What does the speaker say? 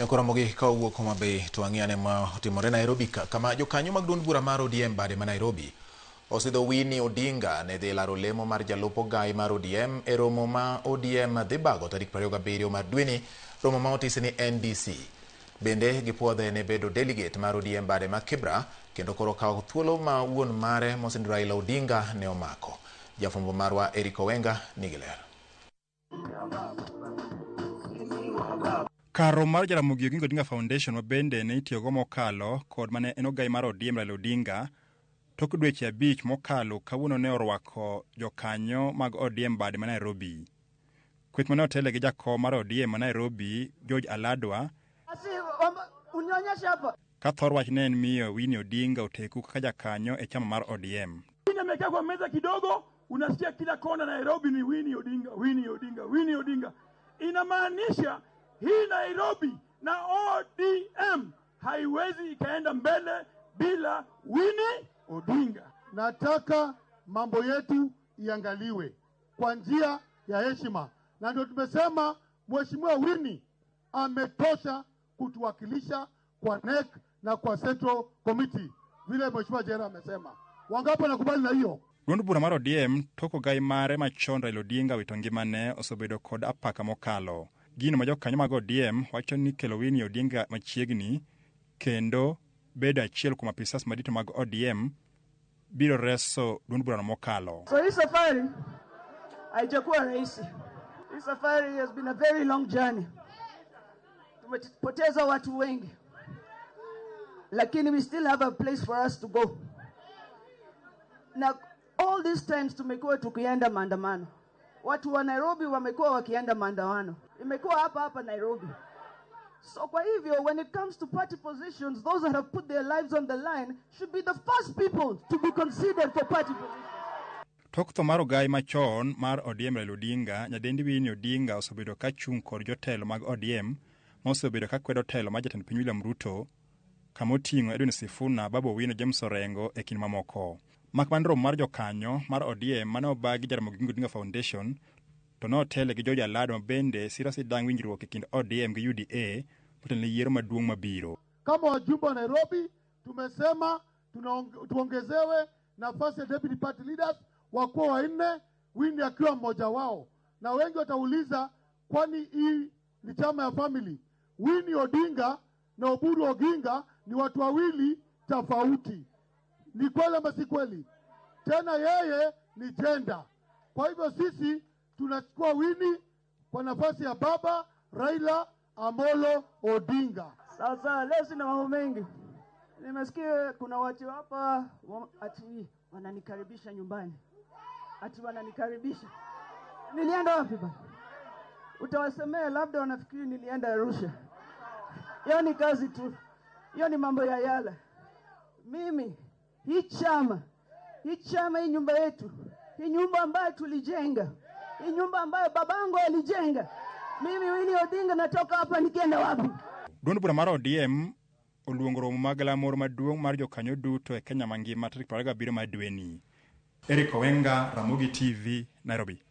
Nekoromogi kawuok Homa Bay to ang'iane ma otimore Nairobi kama jokanyo mag duond bura mar ODM bade ma Nairobi osidho Winnie Odinga ne dhi laro lemo mar jalup ogai mar ODM e romo ma ODM dhi bago tarik 27 mar dweni, romo ma otisi ni NDC. Bende gipuodhe ne bedo delegate mar ODM bade ma Kibra kendo koro kawo thuolo ma wuon mare Mosind Raila Odinga ne omako. Jafwambo marwa Eric Owenga nigi ler. Karo mar Jaramogi Oginga Odinga Foundation ma bende ne itiyogo mokalo kod mane en ogai mar ODM Raila Odinga tok dweche 5 mokalo kawuono ne orwako jokanyo mag ODM bade ma Nairobi. Kweth mane otele gi jakom mar ODM ma Nairobi George Aladwa ka thor wach ne en miyo Winnie Odinga oteku kaka jakanyo e chama mar ODM. Nimekaa kwa meza kidogo, unasikia kila kona Nairobi ni Winnie Odinga, Winnie Odinga, Winnie Odinga. Inamaanisha hii Nairobi na ODM haiwezi ikaenda mbele bila Winnie Odinga. Nataka mambo yetu iangaliwe kwa njia ya heshima, na ndio tumesema Mheshimiwa Winnie ametosha kutuwakilisha kwa NEC na kwa Central Committee vile Mheshimiwa Jera amesema. Wangapi nakubali na hiyo? Duond bura mar ODM toko gai mare machon Raila Odinga wito ngimane osebedo kod apaka mokalo. Gino ma jokanyo mag ODM wacho ni kelo Winnie Odinga machiegni kendo bedo achiel kuom apisas madito mag ODM biro reso duond bura mokalo. So hii safari haijakuwa rahisi. Hii safari has been a very long journey. Tumepoteza watu wengi, lakini we still have a place for us to go. Na all these times tumekuwa tukienda maandamano. Watu wa Nairobi wamekuwa wakienda maandamano. Imekuwa hapa Nairobi. So kwa hivyo, when it comes to party positions, those that have put their lives on the line should be the first people to be considered for party positions. Tok tho mar ogai machon mar ODM Raila Odinga, nyadendi Winnie Odinga osebedo ka chung' kod jotelo mag ODM ma osebedo ka kwedo telo mar jatend piny William Ruto kama oting'o Edwin Sifuna, Babu Owino, James Orengo e kind mamoko. Makman romo mar jokanyo mar ODM mane obagi Jaramogi Oginga Odinga Foundation to no tele gi George Aladwa bende siro sidang' winjruok e kind ODM gi UDA motelne yiero maduong' mabiro. Kama wajumbe wa Nairobi tumesema tuongezewe nafasi ya deputy party leaders wakuwa 4, Winnie akiwa mmoja wao. Na wengi watauliza kwani hii ni chama ya family? Winnie Odinga na Oburu Oginga ni watu wawili tofauti. Ni kweli ama si kweli? Tena yeye ni gender. Kwa hivyo sisi tunachukua Winnie kwa nafasi ya baba Raila Amolo Odinga. Sasa leo sina mambo mengi. Nimesikia kuna watu hapa ati wananikaribisha nyumbani. Ati wananikaribisha. Nilienda wapi bana? Utawasemea labda wanafikiri nilienda Arusha. Hiyo ni kazi tu. Hiyo ni mambo ya yala. Mimi hii chama, hii nyumba yetu, hii nyumba ambayo tulijenga, hii nyumba ambayo babangu alijenga. Mimi Winnie Odinga natoka hapa nikienda wapi? Duond bura mar ODM oluongo romo mag lamor maduong' mar jokanyo duto e Kenya mangima tarik 27 mar dweni. Eric Owenga, Ramogi TV, Nairobi.